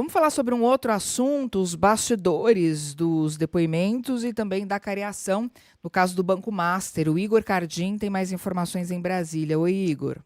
Vamos falar sobre um outro assunto, os bastidores dos depoimentos e também da cariação, no caso do Banco Master. O Igor Cardim tem mais informações em Brasília. Oi, Igor.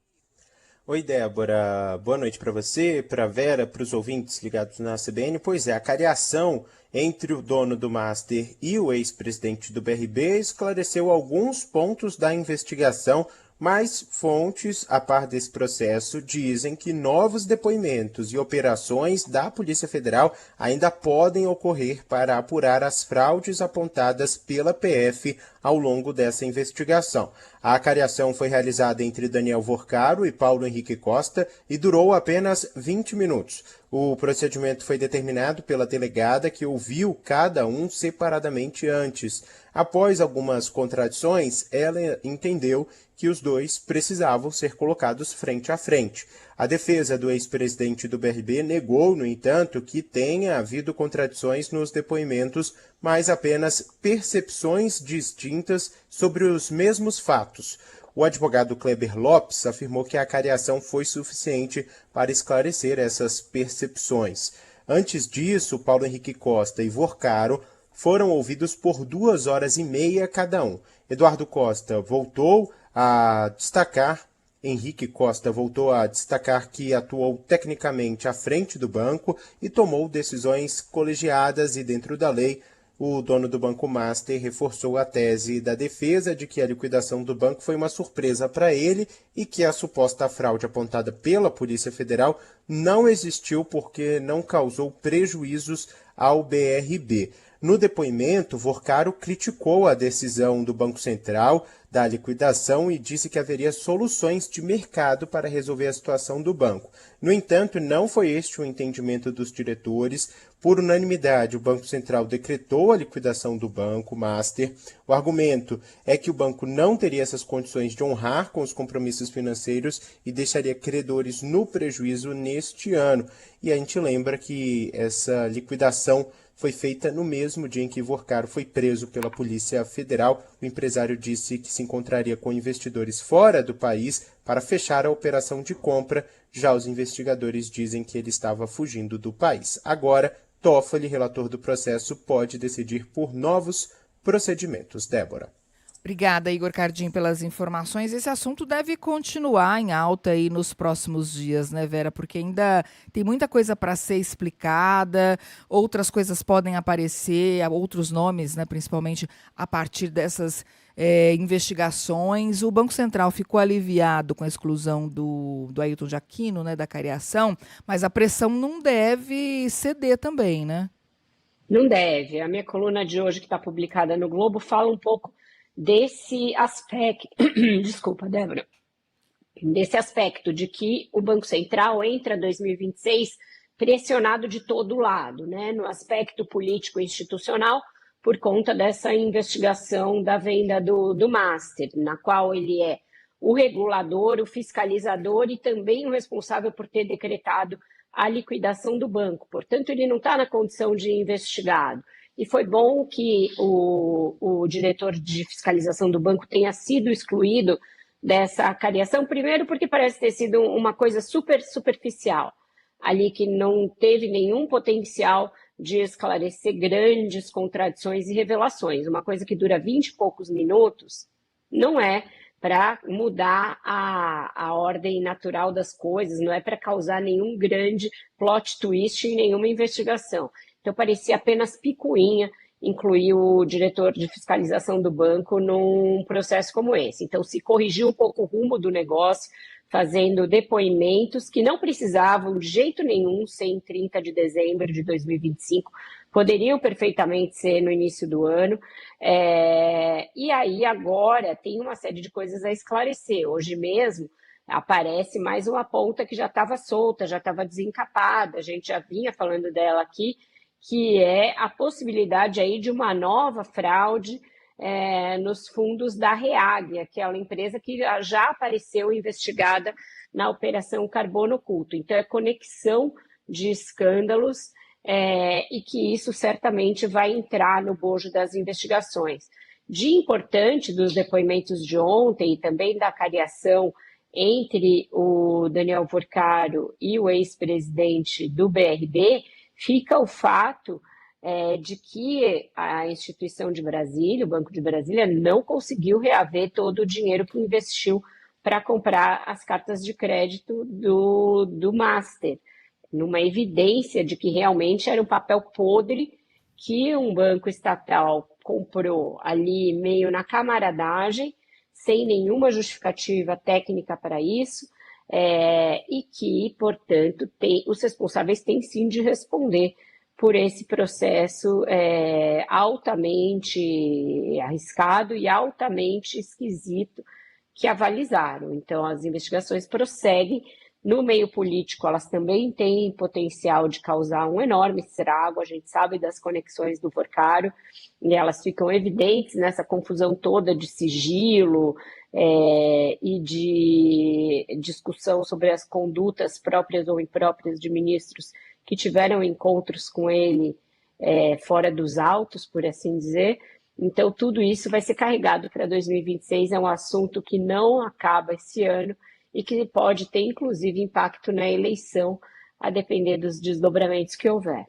Oi, Débora. Boa noite para você, para Vera, para os ouvintes ligados na CBN. Pois é, a cariação entre o dono do Master e o ex-presidente do BRB esclareceu alguns pontos da investigação, mas fontes, a par desse processo, dizem que novos depoimentos e operações da Polícia Federal ainda podem ocorrer para apurar as fraudes apontadas pela PF ao longo dessa investigação. A cariação foi realizada entre Daniel Vorcaro e Paulo Henrique Costa e durou apenas 20 minutos. O procedimento foi determinado pela delegada que ouviu cada um separadamente antes. Após algumas contradições, ela entendeu que os dois precisavam ser colocados frente a frente. A defesa do ex-presidente do BRB negou, no entanto, que tenha havido contradições nos depoimentos, mas apenas percepções distintas sobre os mesmos fatos. O advogado Kleber Lopes afirmou que a cariação foi suficiente para esclarecer essas percepções. Antes disso, Paulo Henrique Costa e Vorcaro foram ouvidos por 2 horas e meia cada um. Eduardo Costa voltou a destacar Henrique Costa voltou a destacar que atuou tecnicamente à frente do banco e tomou decisões colegiadas e dentro da lei. O dono do Banco Master reforçou a tese da defesa de que a liquidação do banco foi uma surpresa para ele e que a suposta fraude apontada pela Polícia Federal não existiu porque não causou prejuízos ao BRB. No depoimento, Vorcaro criticou a decisão do Banco Central da liquidação e disse que haveria soluções de mercado para resolver a situação do banco. No entanto, não foi este o entendimento dos diretores. Por unanimidade, o Banco Central decretou a liquidação do Banco Master. O argumento é que o banco não teria essas condições de honrar com os compromissos financeiros e deixaria credores no prejuízo neste ano. E a gente lembra que essa liquidação foi feita no mesmo dia em que Vorcaro foi preso pela Polícia Federal. O empresário disse que se encontraria com investidores fora do país para fechar a operação de compra. Já os investigadores dizem que ele estava fugindo do país. Agora, Toffoli, relator do processo, pode decidir por novos procedimentos. Débora. Obrigada, Igor Cardim, pelas informações. Esse assunto deve continuar em alta aí nos próximos dias, né, Vera? Porque ainda tem muita coisa para ser explicada, outras coisas podem aparecer, outros nomes, né, principalmente a partir dessas investigações. O Banco Central ficou aliviado com a exclusão do Ailton de Aquino, né, da cariação, mas a pressão não deve ceder também, né? Não deve. A minha coluna de hoje, que está publicada no Globo, fala um pouco desse aspecto, desculpa, Débora, desse aspecto de que o Banco Central entra 2026 pressionado de todo lado, né, no aspecto político e institucional, por conta dessa investigação da venda do Master, na qual ele é o regulador, o fiscalizador e também o responsável por ter decretado a liquidação do banco. Portanto, ele não está na condição de investigado. E foi bom que o diretor de fiscalização do banco tenha sido excluído dessa cariação, primeiro porque parece ter sido uma coisa super superficial, ali que não teve nenhum potencial de esclarecer grandes contradições e revelações. Uma coisa que dura 20 e poucos minutos não é para mudar a ordem natural das coisas, não é para causar nenhum grande plot twist em nenhuma investigação. Então, parecia apenas picuinha incluir o diretor de fiscalização do banco num processo como esse. Então, se corrigiu um pouco o rumo do negócio, fazendo depoimentos que não precisavam de jeito nenhum ser em 30 de dezembro de 2025, poderiam perfeitamente ser no início do ano. E aí, agora, tem uma série de coisas a esclarecer. Hoje mesmo, aparece mais uma ponta que já estava solta, já estava desencapada, a gente já vinha falando dela aqui, que é a possibilidade aí de uma nova fraude nos fundos da REAG, aquela empresa que já apareceu investigada na Operação Carbono Oculto. Então, é conexão de escândalos e que isso certamente vai entrar no bojo das investigações. De importante dos depoimentos de ontem e também da cariação entre o Daniel Vorcaro e o ex-presidente do BRB, Fica o fato de que a instituição de Brasília, o Banco de Brasília, não conseguiu reaver todo o dinheiro que investiu para comprar as cartas de crédito do Master, numa evidência de que realmente era um papel podre que um banco estatal comprou ali meio na camaradagem, sem nenhuma justificativa técnica para isso, e que, portanto, os responsáveis têm sim de responder por esse processo altamente arriscado e altamente esquisito que avalizaram. Então, as investigações prosseguem. No meio político, elas também têm potencial de causar um enorme estrago, a gente sabe das conexões do Porcaro, e elas ficam evidentes nessa confusão toda de sigilo e de discussão sobre as condutas próprias ou impróprias de ministros que tiveram encontros com ele fora dos autos, por assim dizer. Então, tudo isso vai ser carregado para 2026, é um assunto que não acaba esse ano e que pode ter, inclusive, impacto na eleição, a depender dos desdobramentos que houver.